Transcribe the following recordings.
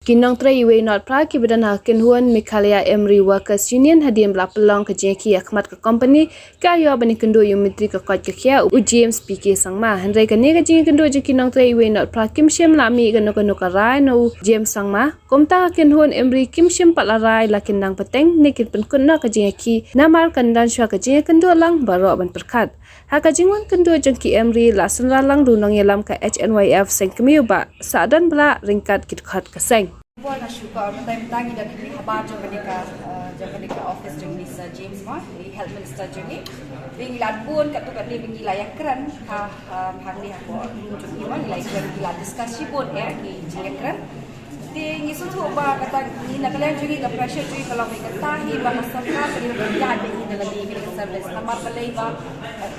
Kinong tray iwe not pra ki badan hakin huan Meghalaya Emery Workers Union hadian belapelong ke jeki akhmat ke company ka yo bani kendo yumitri ke kot ke kya u James PK sangma handrai ke ne ke jeng kendo je kinong tray iwe not pra kim shem lami ke no ka rai no James sangma komta hakin huan Emery kim shem patla rai lakin nang peteng ne kin pen kun na ke jeki namar kandan shwa ke jeng kendo lang baro ban perkat ha ka jingwan kendo jengki Emery la sunra lang du nong yelam ka HNYF seng kemiu ba sadan bla ringkat kit khat ka seng Buat nak syukur, mentang-mentang ini dah kini habar jangka office jeng Mr. James mah, di Health Minister jeng ni. Bingilan pun kat tu kat ni bingila yang keren, hang ni aku tunjuk ni mah nilai keren bila diskusi pun ki jeng keren. Di ngisu tu ba kata ni nak kalian juga ke pressure juga kalau mereka tahi bahasa serkar jadi berjaya ini dalam di bilik service. Nama pelai ba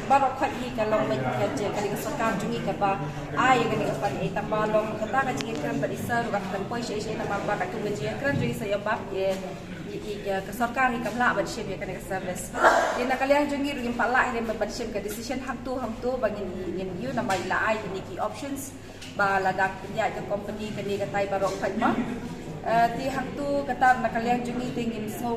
baru kat ni kalau mereka kerja kalau serkar juga ke ba ay kalau ke pan tambah long kata kan jeng keren berisa rugat dan poin saya nama ba kat tu jeng keren jadi saya bab ke serkar ni kamla bership ya kan ke service. Di nak kalian juga ring palak ini bership ke decision ham tu bagi ni you nama ilai ni ki options ba ladak kerja ke company ke ni katai barok phajma ti hak tu kata nak kalian jungi tingin so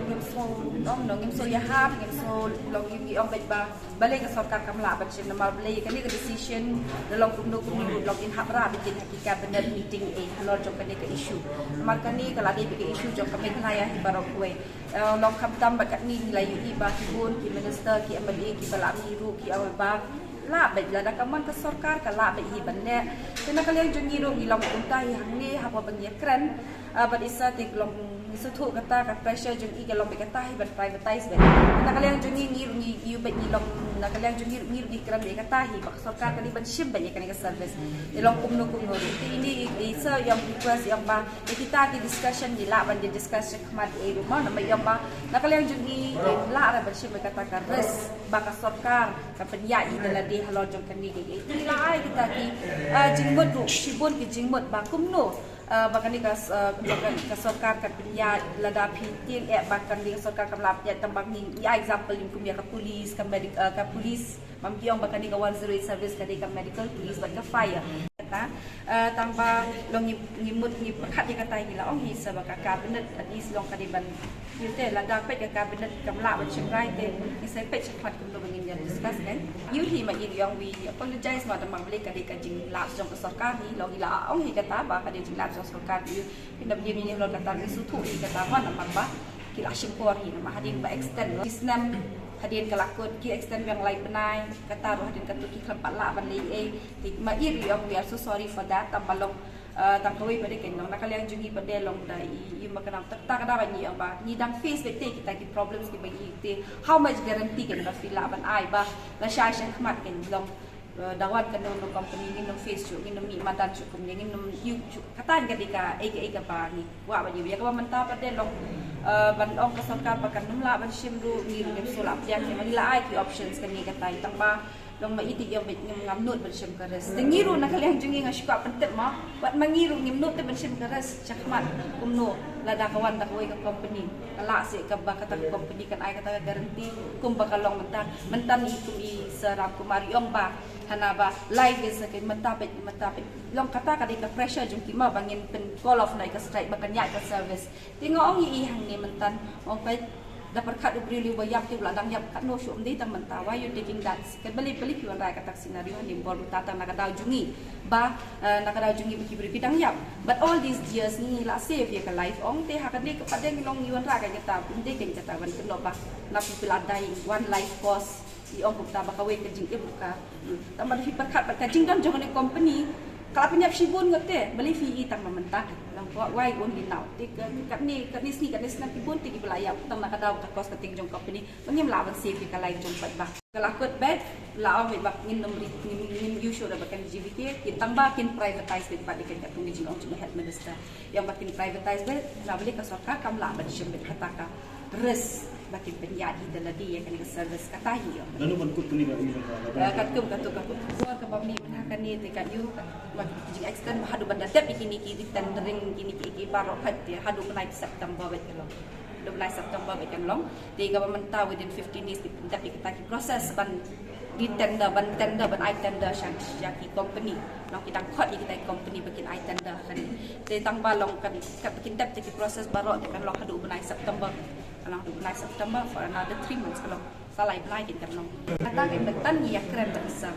ngim so ya hap ngim so long gi ong ba balik ke sarkar kamla ba chin nama beli ke ni ke decision dalam kumno log in hap ra bikin hakikat benar meeting halor jong ke ni ke issue maka ni kalau ada ke issue jong kami kaya barok we long kam tam ba kat ni nilai ui ba kibun ki minister ki MLA ki balami ru ki awal ba la baik lah dah kaman ke sarkar kala baik hi bande kena kalian jungi ro ngilang untai hang ni hapa bangi keren badisa tik long sutu kata ka pressure jungi galong bekata hi ban privatize ben kena kalian jungi ngi yu baik ngilang na kalian jungi ngi keren bekata hi bak sarkar kali ban shim banyak kan ke service ilong kumno ini isa yang request yang ba kita di discussion di la ban di discussion khamat rumah nama yang ba na kalian jungi la ra ban shim bekata ka res baka sarkar ka penyai dalam di halor jong kan ni ge nilai kita ki jingmut ru sibun ki jingmut ba kumno bahkan ni ka sarkar ka pinya lada pintin bahkan ni sarkar ka lap ya tambang ni ya example ni kumya ka police ka medical ka police mampiong bahkan ni ka 108 service ka ka medical police ba ka fire kata tambah long ngimut ni perkat ni kata ni la ong hi sa ba ka cabinet at least long ka di ban yute lada pe ka cabinet kamla ba chimrai te ni sai pe chakhat kum lo bangin ya discuss kan you hi ma iri yang we apologize ma tambang balik ka di ka jing lap jong ka sarkar ni long ila ong hi kata ba ka di jing lap jong sarkar ni pinam dia ni lo kata ni sutu ni kata ma nama ba kila syukur hi nama hadin ba extend islam hadin kelakut ki extend yang lain benai kata roh hadin katu ki khampat la ban lei ma iri yang we are so sorry for that tambalong tangkawi pada kenong nak kalian jungi pada long dai you makan tak ada banyak yang ba ni dang face bete kita ki problems ki bagi te how much guarantee kan ba fila ban ai ba la shay khmat ken long dawat kan no company ni no face chu ni no mi madan chu kum ni no you katan ka dika aka ba ni wa ba ya ka manta pada long ban ong ka sarkar ba kan numla ban shimru ni ni sulap yang ni la ai ki options kan ni katai tamba long maiti yang ngam nut bersim keras. Dengiru nak kalian jungi ngasuka pentet mah, buat mengiru ngim nut te bersim keras cakmat kumno lada kawan tak ke company. Kalak si ke ba kata company kan ai kata garanti kum bakalong mentan itu i serap kumari ong ba hana ba live is ke mentapet long kata ka ka pressure jungki ma bangin pen call off naik ke strike bakan ya ke service. Tengok ong i hang ni mentan ong pai dapat kat ubri liu bayap ti ladang yap kat no syum di tang mentawa you taking that kan beli piwan rai kata scenario ni bor tata nak ada jungi ba nak ada jungi beri bidang yap but all these years ni la save ya ke life ong te hakat ni kepada ngilong yuan ra ka kita inde ken kita ban keno ba na piladai one life cost i ong bukta ba kawe ke jing buka tambah fi perkat ba jing dan jong ni company kalau penyap sibun ngate beli fi tang mentah lang wai on di now tik kat ni snap pun tik belayap tang nak ada kos keting jong company mengim lawan save ka lain jong pat ba kalau kut bed la ong ba ngin nomri ngin you show da bakan GBK kin tambah kin privatize bed pa dikan kat tungi jong cuma head minister yang bakin privatize bed na beli ka sarkar kam la ba shim bed kata ka res bakin penjadi dalam dia kan service kata hi lalu menkut ni ba katkum buat ke bamni menakan ni dekat you jing extend hadu banda tep ikini ki tendering kini ki barok hat hadu menai September bet kalau 12 September bet kan long di government within 15 days tapi kita ki proses ban di tender ban I tender syaki company long kita khot kita company bikin I tender kan te tang ba long kan bikin tap jadi proses barok kan long hadu ban I September long hadu ban I September for another 3 months kalau salai belai kan long kata ke betan ya keren bisa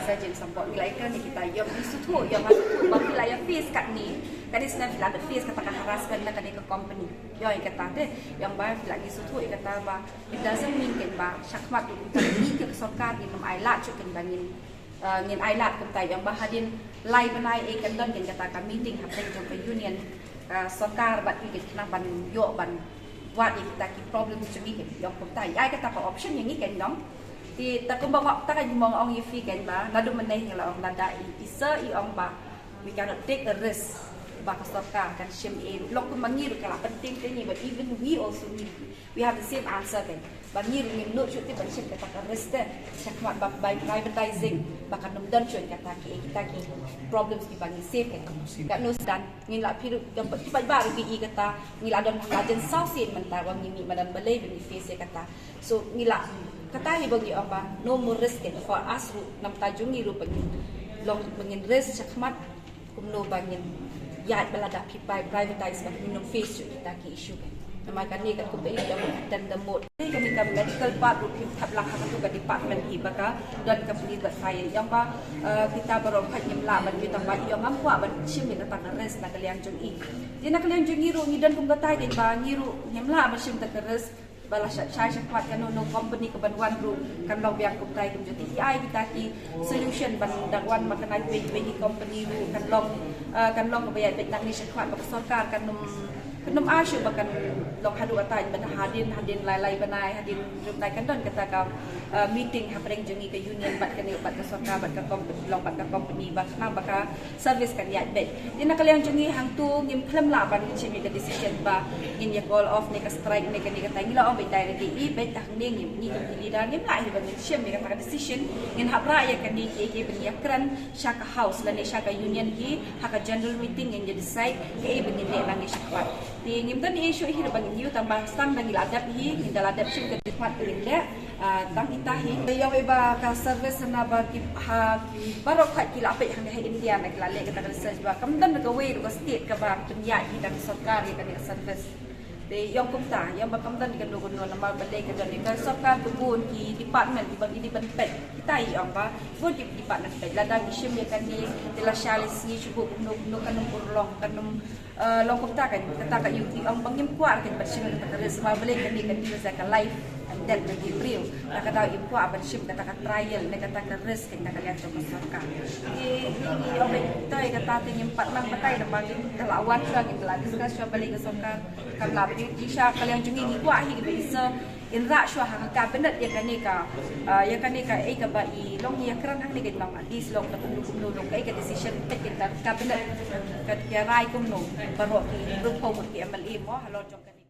saja sambot nilai keren kita yang disutu yang masuk bang nilai fees kat ni kadi sebenarnya bila ada fees kata haraskan nak ke company yo kata deh yang ba bila disutu kata ba it doesn't mean kan ba syakmat tu ni ke sarkar di nom ailat cukan bangin ngin ailat kata yang ba hadin lai banai kan don kan kata meeting happen jumpa union sarkar bat kita kena ban yo banว่าอีกแต่กี่ problem จะมีกันยอมผมตายไอ้ก็ตาก็ option อย่างนี้กันน้องที่แต่ก็บอกตาก็มองเอาอย่างฟีกันบ้านาดูมันในอย่างเรานาได้อีเซอร์อีอองบ้า we cannot take a risk บ้าก็สอบการกันเชื่อมเองลองคุณมังงี้ดูกันละเป็นติ้งนี่ but even we also need we have the same answer กันบางงี้ดูนี่นู่นชุดที่เป็นเชื่อมกับตา risk เด้ชักมาแบบ by privatizing บางกันนุ่มดันชวนกันตากี่kitaกี่ problems ที่บางงี้ safe กันกันนู่นดันงี้ละพี่ดูยังที่บ้านๆกี่kataงี้ละดันlajen sausin mentah wang ini madan balai bagi face kata soงี้ละkata ni bagi apa no more risk for us nam tajung ni ru bagi long bagi risk chakmat kumno bagi ya balada pipai privatize bagi no face kita ki issue kan nama kan ni kan kumbai yang dan demot ni kami kan medical part ru kita belakang tu ke department hi baka dan company buat saya yang ba kita baru kat nyemla ban kita ba yang mampu ban sim ni kata risk nak kalian jung i dia nak kalian jung ru ni dan kum kata dia ba ngiru nyemla ba sim tak risk bala syai syakmat kan no company ke ban wan ru kan long biang kum tai kum jati ai kita ki solution ban dak wan makan bagi company ru kan long ke bayar betang ni syakmat ba sarkar kan Kenum asyik bahkan long hadu atai ban hadin lai banai hadin rumai kan don kata kau meeting happening jengi ke union bat kan bat ke sarkar bat ke company long bat ke company bat nang baka service kan ya bet dia nak kalian jengi hang tu ngim klem la ban chi mi ke decision ba in ya call off ni ke strike ni ke ni kata ngila on bet dai di bet tak ni ngim ni ke leader ngim la ban decision ni kata decision ngin hapra ya kan ni ke ben ya kran shaka house la ni shaka union hi haka general meeting ngin je decide ke ben ni bang ni shaka di ngim tan issue hi bang ni tambah sang dan iladap hi indal adap sim ke dekat kelinde tang itahi yang iba ka service na ba ki ha barok khat kila pe hang hai India na kila le kata research ba kamdan ka way ka state ka ba dunia hi dan sarkar ka ni service de yang kumta yang ba kamdan ka no no na ma bale ka dan ka sarkar tubun ki department di bagi di ban pet kita hi ang ba go di department pet la dan isim ya kan di la shalis ni cukup no kan urlong kan long kumta kan kata ka yuti ang bangim kuar kan bersim ka res ma bale ka ni kan di sa life dan bagi beliau nak kata ibu apa sih kata trial nak kata risk kita kalian coba sarkar ini orang kita kata tinggi 4 6 pakai dan bagi lawan lagi telah discuss coba balik ke sarkar kalau bisa kalian jungi ni kuah hi bisa inra syah ka benar ya kan ni ka ka ba i long ya kran hang ni ke long dis long ta kum long ka decision kita ka benar ka rai kum no baro ki rupo ki MLA mo halon jong